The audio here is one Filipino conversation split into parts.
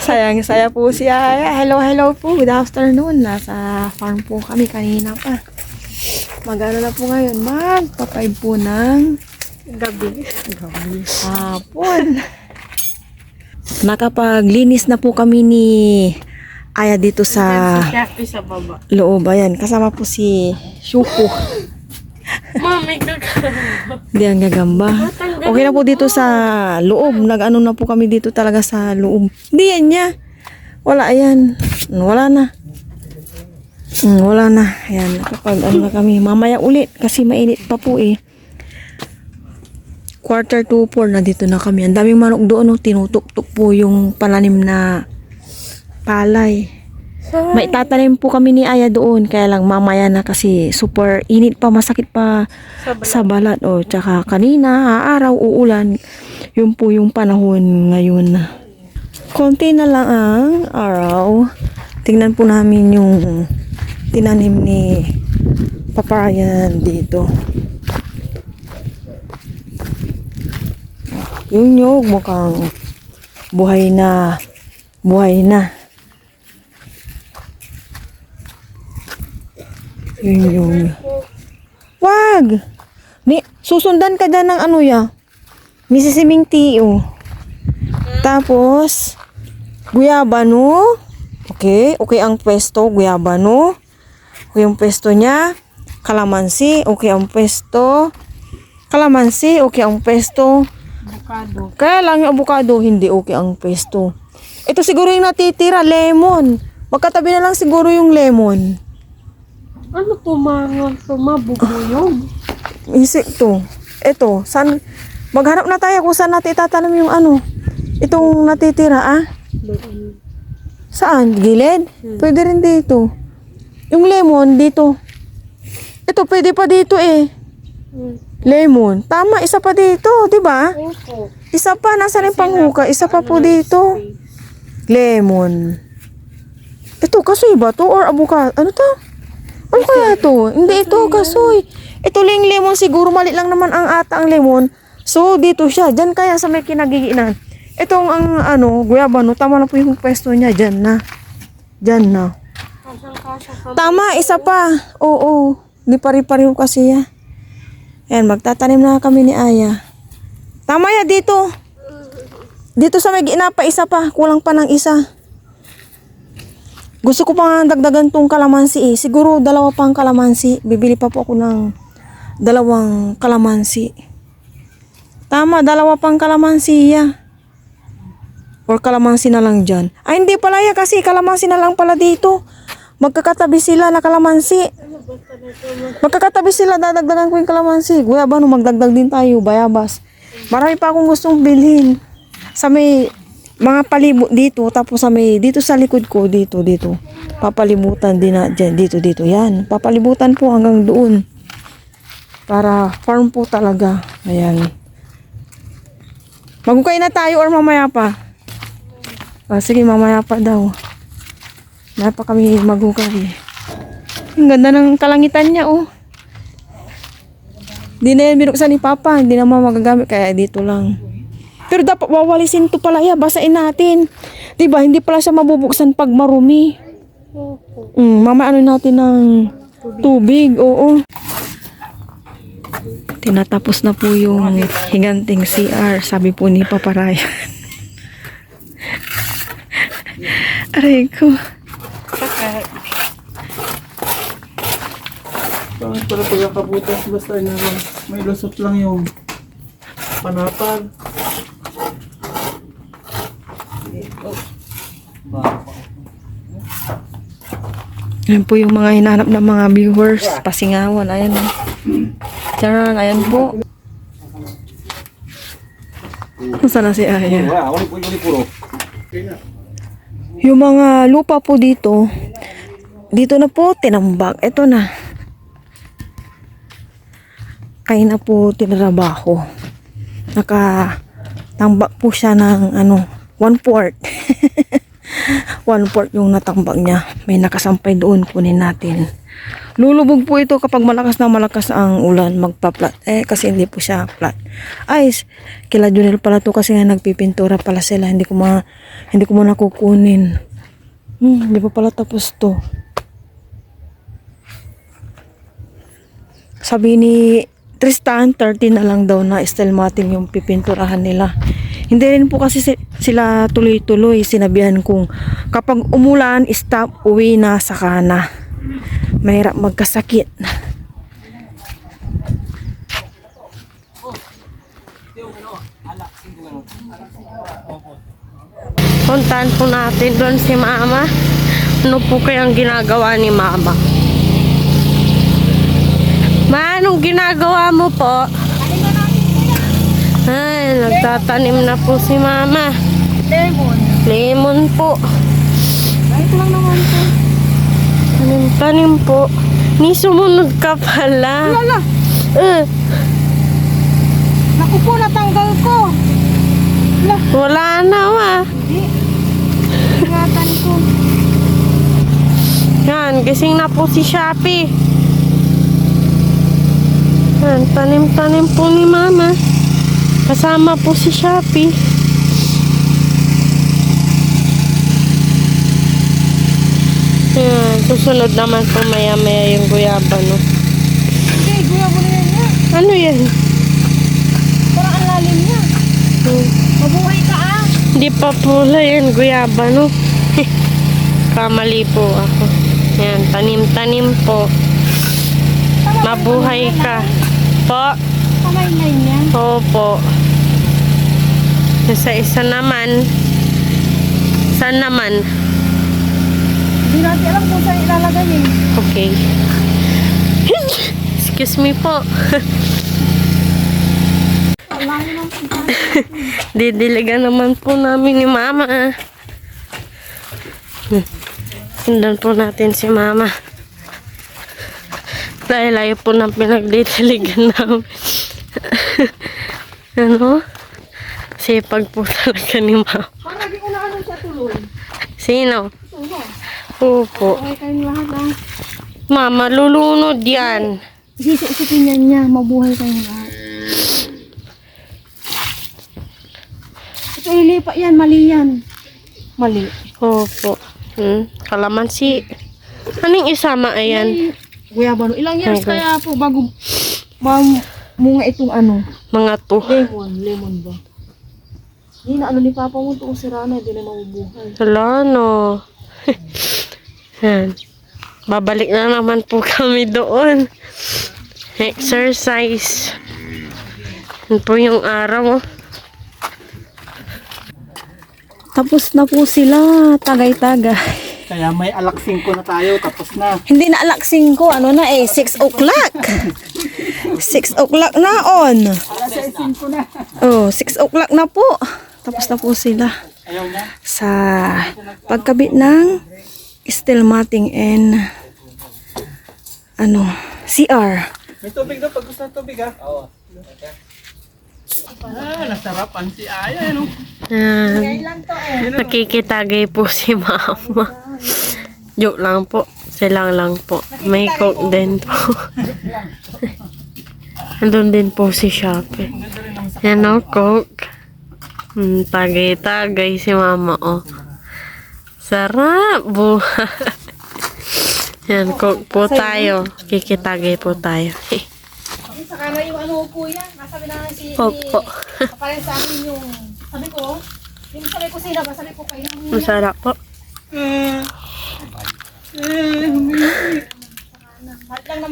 Sayang-saya po siya. Hello, hello po. Good afternoon. Nasa farm po kami kanina pa. Magano na po ngayon? Magpa-5 po ng gabi. Hapon. Nakapaglinis na po kami ni Aya dito sa sa baba. loob. Ayan, kasama po si Shuko. Mami, gagamba. Hindi ang gagamba. Okay na po dito sa loob. Nag-ano na po kami dito talaga sa loob. Hindi yan niya. Wala yan. Wala na. Wala na. Ayan, kapag ano na kami. Mamaya ulit kasi mainit pa po eh. 3:45 na dito na kami. Ang daming manok doon. Tinutok-tok po yung pananim na palay. May tatanim po kami ni Aya doon. Kaya lang mamaya na kasi super init pa. Masakit pa sa balat. O, tsaka kanina, araw, uulan. Yun po yung panahon ngayon. Konti na lang ang araw. Tingnan po namin yung tinanim ni Papa Ryan dito. Yung nyog mukhang buhay na. Buhay na. Yun. Wag! Susundan ka dyan ng ano ya? Misisiming tiyo. Tapos, guyabano. Okay. Okay ang pwesto. Guyabano. Okay yung pwesto niya. Kalamansi. Okay ang pwesto. Kalamansi. Okay ang pwesto. Avocado. Kaya lang yung avocado, hindi okay ang pwesto. Ito siguro yung natitira. Lemon. Magkatabi na lang siguro yung lemon. Ano to mga sumabubuyog? Insekto. Ito, maghanap na tayo kung saan natin itatanim yung ano. Itong natitira, ah. Saan? Gilid? Pwede rin dito. Yung lemon, dito. Ito, pwede pa dito eh. Lemon. Tama, isa pa dito, di ba? Opo. Isa pa, nasa rin panghuka. Isa pa po dito. Lemon. Ito, kasoy ba to? Or avocado? Ano to? Ano kaya to? Hindi ito, kasoy. Ito lang lemon siguro. Mali lang naman ang ata ang lemon. So, dito siya. Diyan kaya sa may kinagiginan. Itong ang ano, guyabano. Tama na po yung pwesto niya. Diyan na. Diyan na. Tama, isa pa. Oo. Hindi pari-pariho kasi ya. Ayan, magtatanim na kami ni Aya. Tama ya, dito. Dito sa may ginapa, isa pa. Kulang pa ng isa. Gusto ko pa dagdagan tong kalamansi eh. Siguro 2 pang kalamansi. Bibili pa po ako ng 2 kalamansi. Tama, 2 pang kalamansi ya. Or kalamansi na lang dyan. Ay, hindi pala ya kasi kalamansi na lang pala dito. Magkakatabi sila na kalamansi. Magkakatabi sila, dadagdagan ko yung kalamansi. Guyabano, magdagdag din tayo, bayabas. Marami pa akong gustong bilhin. Sa may mga palibot dito, tapos sa may, dito sa likod ko, dito. Papalibutan din na dyan, dito. Yan, papalibutan po hanggang doon. Para farm po talaga. Ayan. Magukay na tayo or mamaya pa? Sige, mamaya pa daw. Mamaya pa kami magukay. Ang ganda ng kalangitan niya, oh. Di na yan binuksan ni Papa. Hindi naman magagamit, kaya dito lang. Pero dapat wawalisin to pala ya, basain natin. 'Di ba? Hindi pala siya mabubuksan pag marumi. Mama ano natin ng tubig, oo. Tinatapos na po yung higanting CR, sabi po ni Papa Ryan. Aray ko. Bakit pala pagkakabutas basta na may lusot lang yung panapag. Ayan po yung mga hinahanap ng mga viewers. Pasingawan, ayan. Tiyan, ayan po. Saan na si Aya? Yung mga lupa po dito, dito na po tinambak. Ito na. Kaya na po tinrabaho. Nakatambak po siya ng 1/4. 1/4 yung natambak niya. May nakasampay doon, kunin natin. Lulubog po ito kapag malakas ang ulan, magpa-flat. Kasi hindi po siya flat. Kila Junel pala to kasi nga nagpipintura pala sila. Hindi ko muna kukunin. Hindi pa pala tapos to. Sabi ni Tristan, 30 na lang daw na stelmating yung pipinturahan nila. Hindi rin po kasi sila tuloy-tuloy. Sinabihan kong kapag umulan, stop, uwi na, saka na. Mahirap magkasakit. Puntahan po natin doon si Mama. Ano po kayang ginagawa ni Mama? Ma, anong ginagawa mo po? Ay, nagtatanim na po si Mama. Lemon. Lemon po. Ito lang naman po. Tanim po. Ni sumunod ka pala. Wala. Naku po, natanggal ko. Wala na Hindi. Ingatan ko. Yan, gising na po si Shopee. Yan, tanim-tanim po ni Mama. Kasama po si Shopee. Yan, susunod naman po maya-maya yung guyaba, no? Hindi, guyabo na yan niya. Ano yan? Parang ang lalim niya. Mabuhay ka Hindi pa pula yan, guyaba, no? Kamali po ako. Yan, tanim-tanim po. Mabuhay ka. Po. Kamay na niya. Opo. Isa-isa naman. Saan naman? Hindi natin alam kung saan ilalagay eh. Okay. Excuse me po. Lalim ang punta. Didiligan naman po namin ni Mama. Sundan po natin si Mama. Dahil ayaw po ng pinagdidiligan namin. Ano? Sipag po talaga ni Mama. Parang naging unaan sa tuloy. Sino? Tulo. Opo. Okay kayong lahat ah. Mama, lulunod yan. Isipin niya, mabuhay kayong lahat. Ito ilipa yan, mali yan. Mali. Opo. Kalamansi. Anong isama ayan? Guyabano. Ilang years Okay. kaya po bago munga itong ano? Mga to. Lemon ba? Hindi na ano ni Papa mo itong sira na, hindi na mabubuhay. Wala no. Yan. Babalik na naman po kami doon. Exercise. Yan po yung araw. Oh. Tapos na po sila, tagay-tagay. Kaya may alak 5 na tayo, tapos na. Hindi na alas 5, ano na 6 o'clock. 6 o'clock na on. Alas 5 na. Oh, 6 o'clock na po. Tapos na po sila Ayaw na. sa pagkabit ng steel matting and CR. May tubig daw, pag gusto ng tubig ha. Oo. Nasarapan si Aya, no? Yan. Nakikitagay po si Mama. Joke lang po. Silang lang po. May coke din po. Andun din po si Shopee. Yan o, coke. Tagay-tagay si Mama, oh. Sarap, buhay. Yan, coke po tayo. Kikitagay po tayo. Saka na yung ano po yan. Masabi na si Opo. kapalan sa amin yung sabi ko sila ba sabi ko kayo. Masarap po.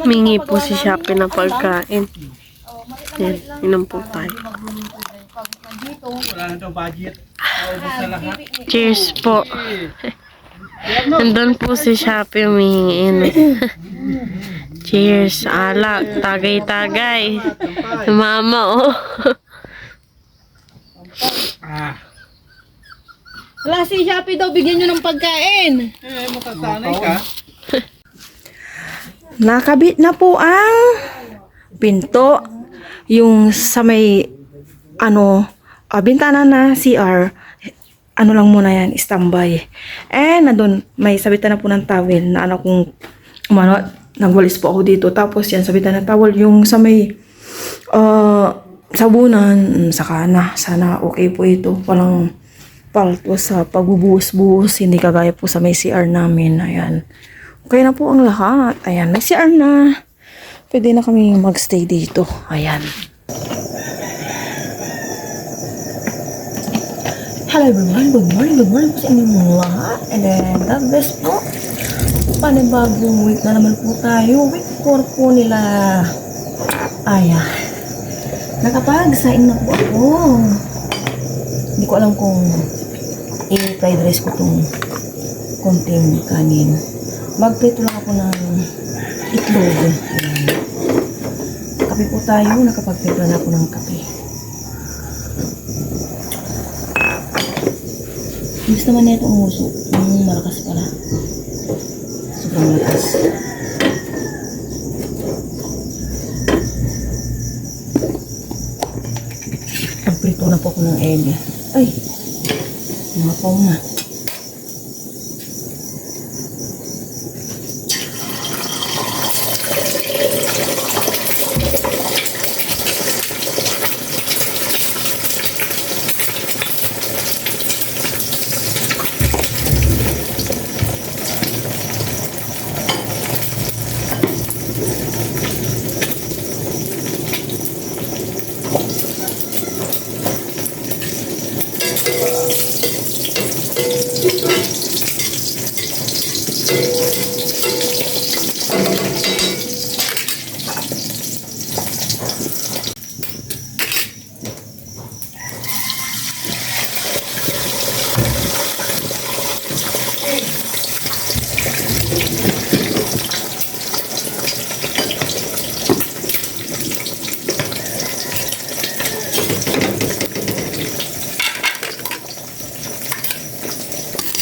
Mingi po si Shopee ng pagkain. Yan, inom po tayo. Wala na daw budget. Naubos na lahat. Cheers po. Nandun po si Shopee humihingi. Cheers, alak, tagay-tagay. Mama, oh. Wala si Shopee daw, bigyan nyo ng pagkain. Makasanay ka. Nakabit na po ang pinto. Yung sa may bintana na CR. Ano lang muna yan, standby. And nandun, may sabitan na po ng towel na kung nagwalis po ako dito. Tapos yan, sabitan na towel. Yung sa may sabunan, saka na. Sana okay po ito. Walang palto sa pagbubuhos-buhos. Hindi kagaya po sa may CR namin. Ayan. Okay na po ang lahat. Ayan, may CR na. Pwede na kami magstay dito. Ayan. Hello everyone, good morning po sa inyong lahat. And then, God bless po. Panibagong week na naman po tayo. Week 4 po nila. Ayan. Nakapag-sign na po ako. Hindi ko alam kung i-fried rice ko itong konting kanin. Magprito lang ako ng itlog. Ayan. Kape po tayo. Nakapagprito na ako ng kape. Gusto naman na itong umuso. Malakas pala. Sobrang malakas. Pagprito na po ako ng egg. Ay! Mapaw na.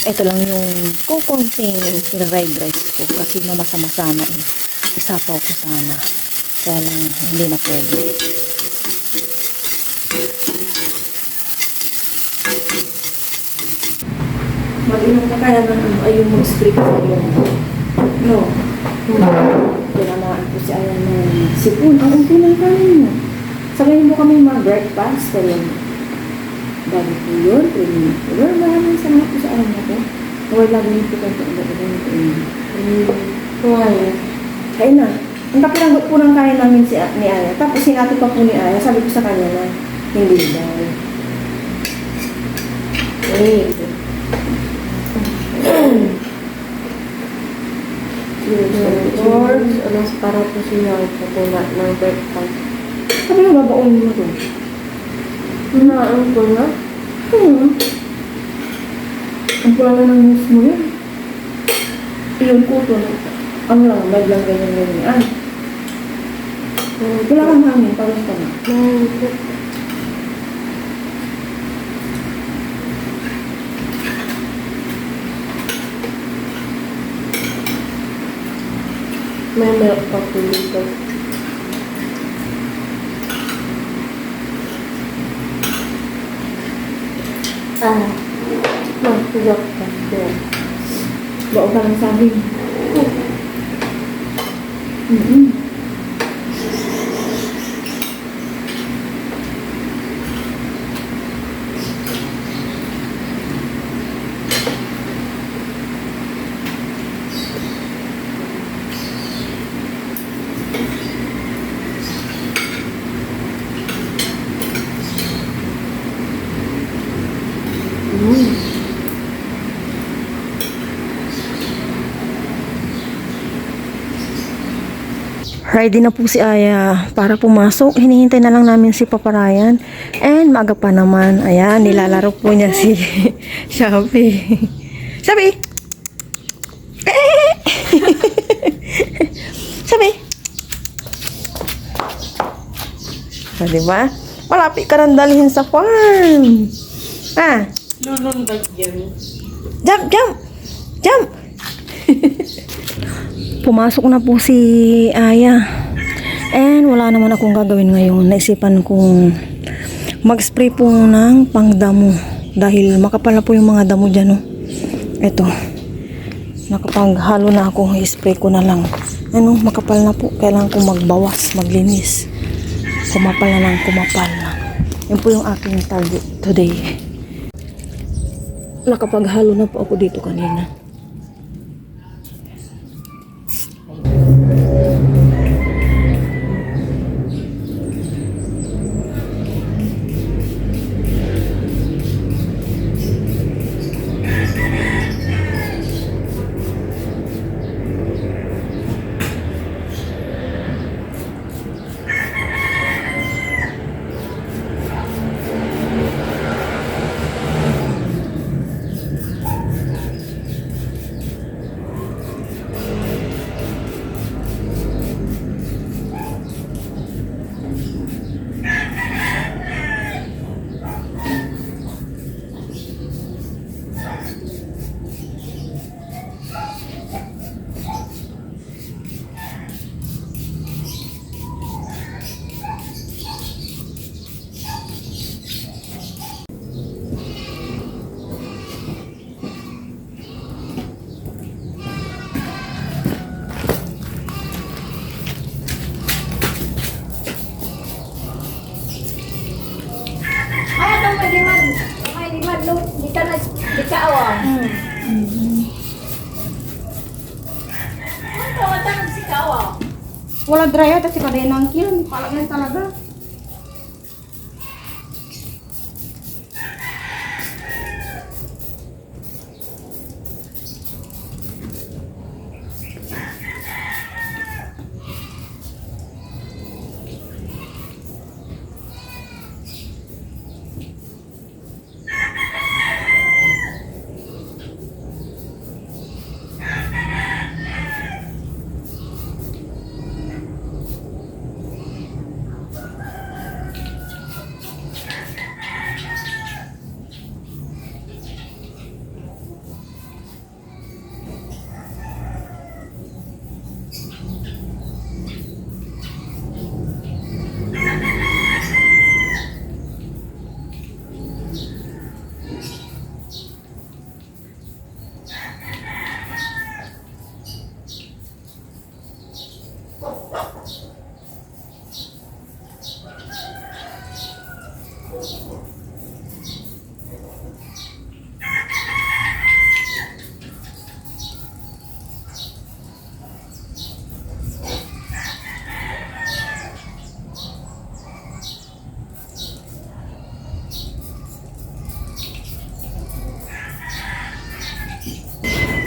Ito lang yung kukunting fried rice ko kasi mamasa-masa na eh. Isapaw ko sana. Kaya lang hindi na pwede. Mag-inom ka kaya ng ayun mo spray ko sa iyo. No. Tinamaan ko si Ayan ng sipon. Ang unti lang kanin mo. Sabihin mo kami mag-breakfast. Kaya bago po yun. Pero maraming salamat po sa Ayan na po. Huwag lang ganito ka ito. Kaya na. Ang kapiranggot po ng kain namin ni Aya. Tapos sinati pa po ni Aya. Sabi ko sa kanya na hindi daw. George, alas para po siya patula ng breakfast. Sabi mo, babaon mo ito. Hinaan ko na. Ang pula na ng news mo yun. Iyon ko ito. Ang lang, lang ganyan. Wala kang hangin, paros ka na. May milk pa po dito. Magtulog ka po. Bao ka lang sabi. Ready na po si Aya para pumasok. Hinihintay na lang namin si Papa Ryan. And maaga pa naman. Ayan, nilalaro po niya si Shopee. Shopee! Shopee! So, diba? Malapit ka nang dalhin sa farm. Ah! Lulundag yan. Jump! Jump! Jump! Pumasok na po si Aya. And wala naman akong gagawin ngayon. Naisipan kong mag-spray po ng pangdamo. Dahil makapal na po yung mga damo dyan. Oh. Ito. Nakapanghalo na ako. I-spray ko na lang. makapal na po. Kailangan kong magbawas, maglinis. Kumapal na lang, kumapal na. Yan po yung aking target today. Nakapaghalo na po ako dito kanina. Ay, atong magimad. May limad lo. Di ka awa. Ang tawatan si kawa. Wala dryer kasi kadena ang kiln. Palagyan talaga.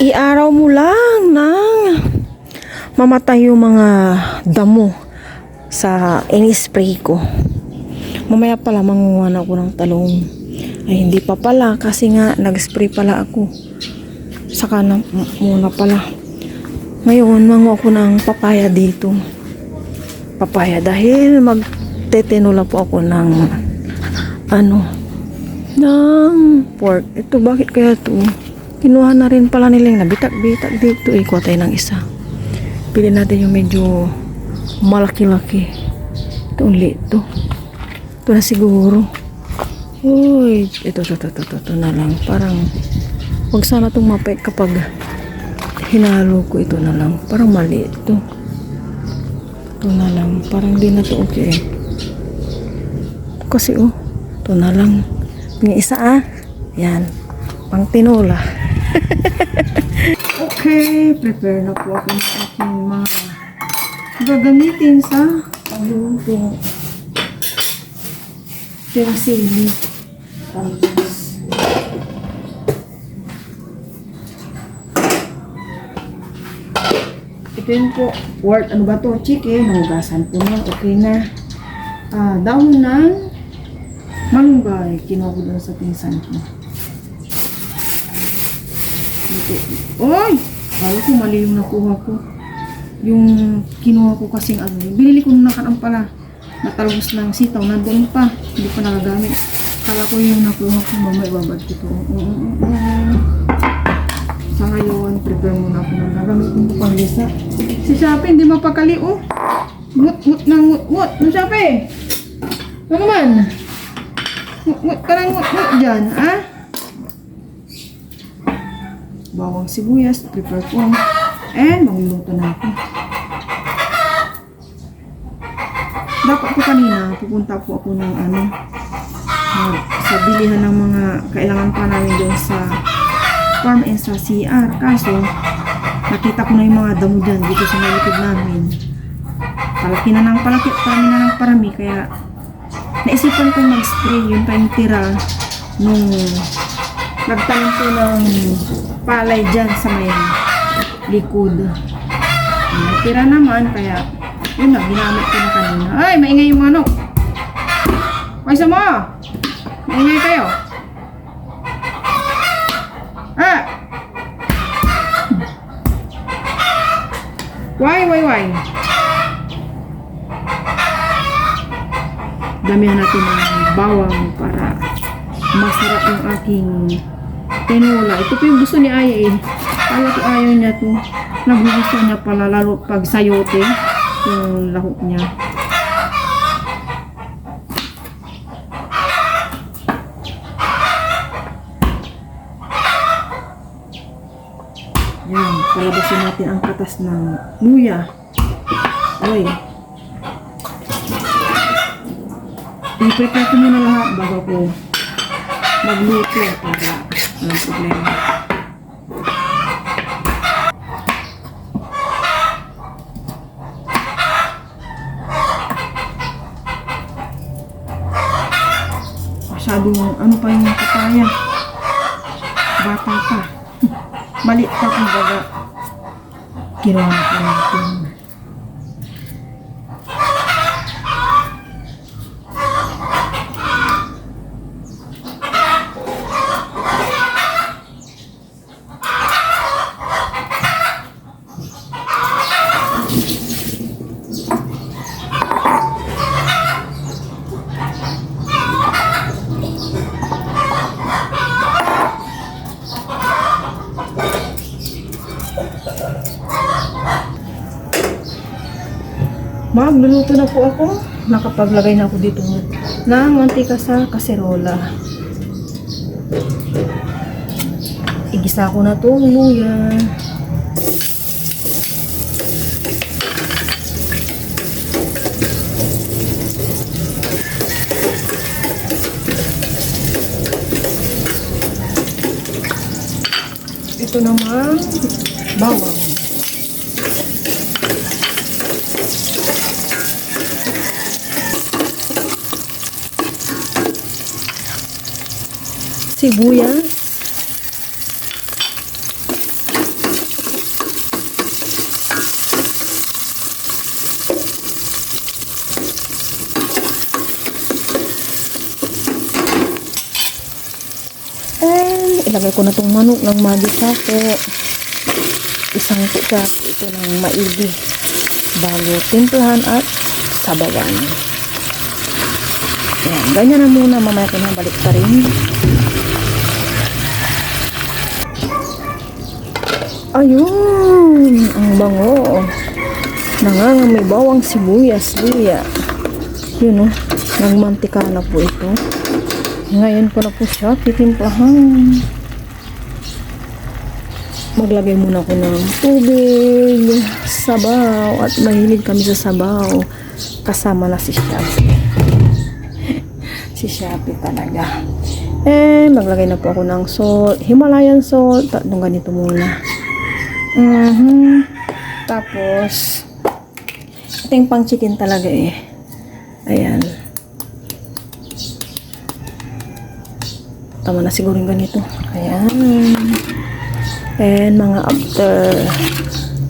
Iaraw mo lang nang mamatay yung mga damo sa ini-spray ko. Mamaya pala manguha na ako ng talong. Ay hindi pa pala kasi nga nag-spray pala ako. Saka na muna pala. Ngayon manguha ako ng papaya dito. Papaya dahil magtetinola po ako ng ng pork. Ito bakit kaya to? Kinuha na rin pala nilang nabitak-bitak dito. Kuha tayo ng isa. Pili natin yung medyo malaki-laki. Ito ulit to. Ito na siguro. Uy, ito na lang. Parang wag sana itong mapek kapag hinalo ko. Ito na lang. Parang mali ito. Ito na lang. Parang di na to okay. Kasi ito na lang. Yung isa yan. Pang tinola. Okay, prepare na po ako ng aking mga gagamitin sa pagluluto. Yung sili. Tapos, ito yun po, ano ba to? Chicken, nahugasan po na, okay na. Dahon ng malunggay, kinuha ko doon sa pinsan ko. Oy! Kala ko mali yung nakuha ko. Yung kinuha ko kasing binili ko nung nakaraan pala. Natalbos ng sitaw. Nandun pa. Hindi pa nagagamit. Kala ko yung nakuha ko. Mamay babad ko ito. Sa ngayon, prepare muna ako ng nagamit kong panglisa. Si Shopee, hindi mapakali Ngut ng ngut. No, Shopee? Ano naman? Ngut ka ng ngut dyan, bawang sibuyas, prepare ko. And magluluto na ako. dapat po kanina, pupunta po ako ng sa bilihan ng mga kailangan pa namin doon sa farm and sa CR. Kaso, nakita ko na yung mga damo dyan dito sa may likod namin. Palaki na ng palaki, parami na ng parami. Kaya, naisipan ko mag-spray. Yun pa yung tira nung nagtanim ko ng palay dyan sa may likod. Tira naman, kaya yun na, ginamit ko na kanina. Ay, maingay yung manok. Paysa mo! Maingay kayo. Ah! Why? Damihan natin ng bawang para masarap yung aking tinola. Ito po yung gusto ni Aya eh. Kala ko ayaw niya to. Nagugusto niya pala lalo pag sayote yung lahok niya. Yan, palabasin natin ang katas ng luya. Oy. I-prepare ko muna lahat bago ko magluto para walang problema. Masyadong ano pa yung papaya. Bata pa. Malit pa kumbaga. Ginawa na po natin. Magluluto na po ako. Nakapaglagay na ako dito ng mantika sa kaserola. Igisa ko na itong luya. Ito naman bawang. Sibuyas. And ilagay ko na itong manok ng magisa ko. Isang kutsat ito ng maigi bago timplahan at sabawan. Ayan, ganyan na muna, mamaya ko na balik pa rin. Ayun, ang bango. Nangangamoy bawang sibuyas, luya. Yun o, nagmantika na po ito. Ngayon ko na po siya titimplahan. Maglagay muna ko ng tubig, sabaw, at mahilig kami sa sabaw. Kasama na si Shopee. Si Shopee talaga. Maglagay na po ako ng salt, Himalayan salt, tatlong ganito muna. Tapos ito yung pang chicken talaga eh. Ayan. Tama na siguro yung ganito. Ayan. And mga after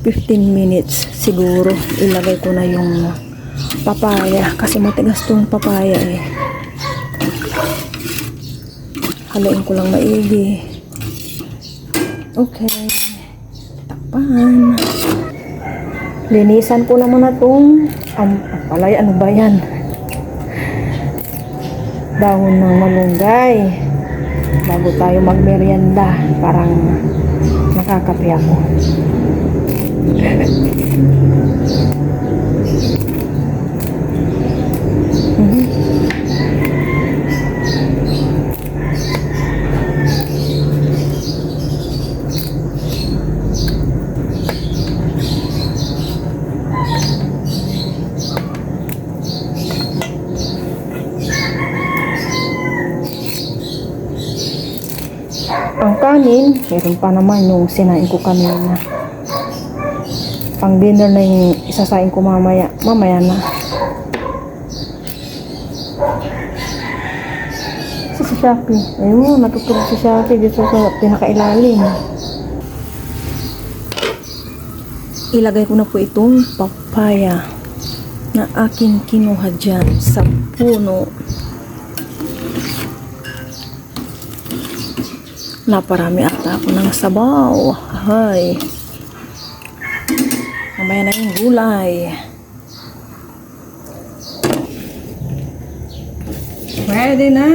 15 minutes siguro ilagay ko na yung papaya kasi matigas tong papaya eh. Haluin ko lang maigi. Okay. Takpan. Linisan ko naman na itong palay. Ano ba yan? Dahon ng malunggay. Bago tayo magmerienda. Parang nakakapi ako. kanin. Meron pa naman yung sinain ko kanina. Pang dinner na yung isasain ko mamaya. Mamaya na. Si Shopee. Ayun, natutulog si Shopee dito sa pinakailalim. Ilagay ko na po itong papaya na aking kinuha dyan sa puno. Naparami ata ako ng sabaw. Hay. Mamaya na yung gulay. Pwede na.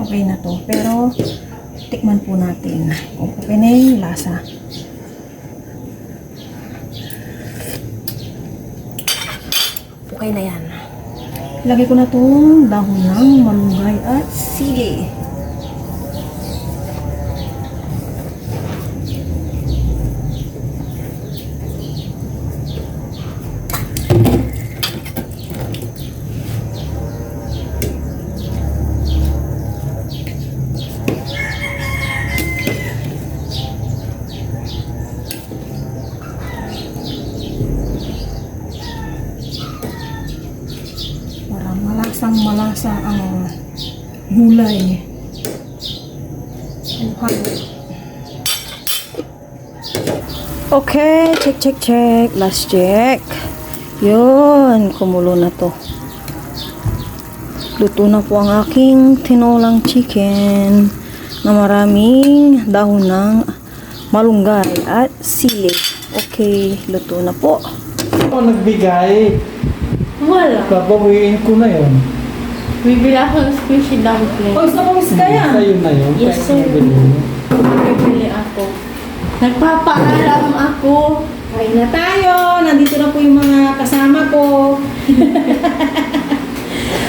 Okay na to. Pero, tikman po natin kung okay na yung lasa. Okay na yan. Lagay ko na itong dahon ng malunggay at sili. Para malasa ang gulay. Okay, check. Last check. Yun, kumulo na to. Luto na po ang aking tinolang chicken na maraming dahon ng malunggay at sili. Okay, luto na po. Ako nagbigay. Wala. Babawiin ko na yun. Bibili ako ng squishy dumpling. Oy, sa pamis kaya? Sa'yo na yun. Yes, Kaya sir. nabili mo. Bibili ako. Nagpapaalam ako. Kain na tayo. Nandito na po yung mga kasama ko.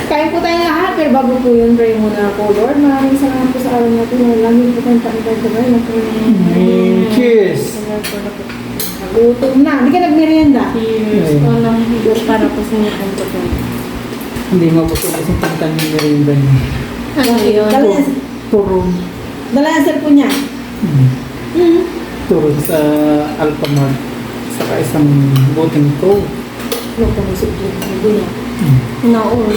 Kain po tayong lahat. Pero bago po yun, pray muna ako. Lord, maraming salamat po sa araw natin. Lagi po tayong pakidag-dagal na po. Cheers! Nagutom na. Hindi ka nagmerienda. Cheers. Walang higos para po sa inyo ko to. Hindi mabusog kasi pagtan yung merinda niya. Ano yun? Turong. Dala ang cellphone niya. Turong sa Alphamart. Saka isang buting ko. Huwag ka musip din. Hindi niya. Naon.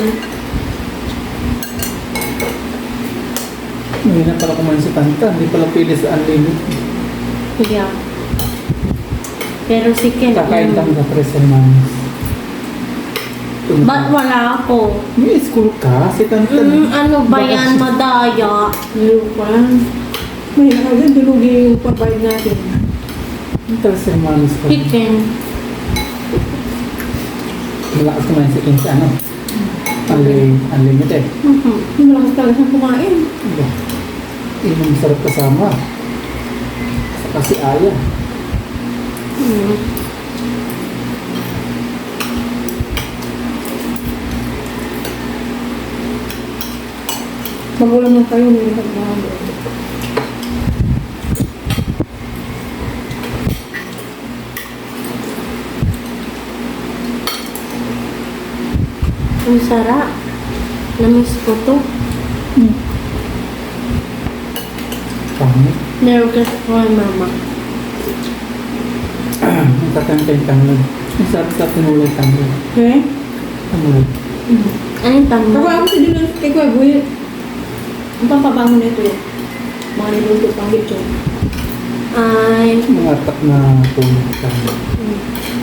Hindi na pala kumain si Tanta. Hindi pala pili sa unlimited. Yeah. Pero si Ken. Kakain lang sa 3 semanas. Ba't wala ako? May school ka? Si Tanta. Ano ba yan? Madaya. Meron pa. May nakagad. Dulugi yung pagbayad natin. 3 semanas pa. Chicken. Malakas kumain si Kinsa, ano? Unlimited. Hindi malakas talaga siyang kumain. Diba? Yun ang sarap kasama. Saka si Aya. Magulang lang tayo. May nagmahal. Ang sarap. Namiss ko to. Pangit. Nervous ko ang mama. Ang tatang-tang tanglad. Ang sarap sa tinulay tanglad. Okay? Tanglad. Anong tama? Kapag ako sa dinner kay Kuya Buy, ang pampabango na ito yun. Mga niluto pang lechon. Ay, Mga apat na tulog tanglad.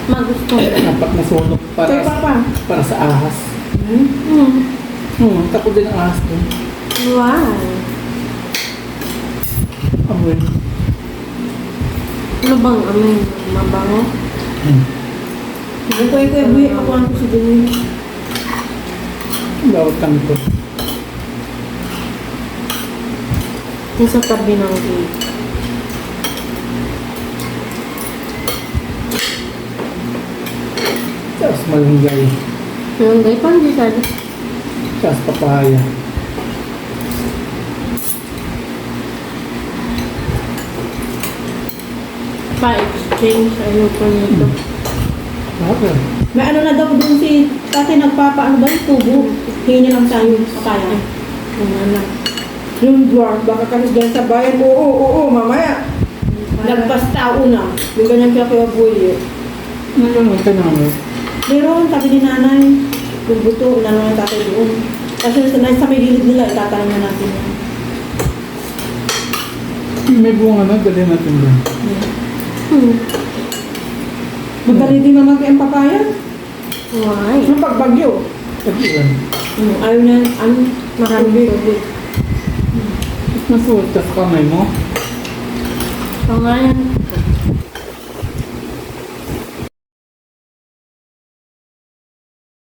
magusto. Apat na sulok Kay Papa. para sa ahas. Takot din ang ahas din. Wow. Amoy. Ano bang amoy? Mabango? Ang Kuya Buy, ako ang sa dinner. Bawat kanto. Yung sa tabi ng gate. Tapos malunggay. Yung gay pang di sad. Tapos papaya. Pa-exchange. Ano pa nito? Bakit? May ano na daw dun si tatay nagpapaano ba yung tubo. Hingin lang tayo sa kaya. Ano lang. Yung dwarf, baka kasi dyan sa bayan, oo, mamaya. Lagpas tao na. Yung ganyan kaya kuya buyo. Nanonood ka namin. Meron, sabi ni nanay, yung buto, inano ng tatay doon. Kasi sa may gilid nila, itatanim na natin yan. May bunga na, dali natin doon. Madali din naman kayang papaya. Why? Yung pagbagyo. Pag-iwan. Ayaw na, maraming tubig. Nasuot ka sa kamay mo. So ngayon,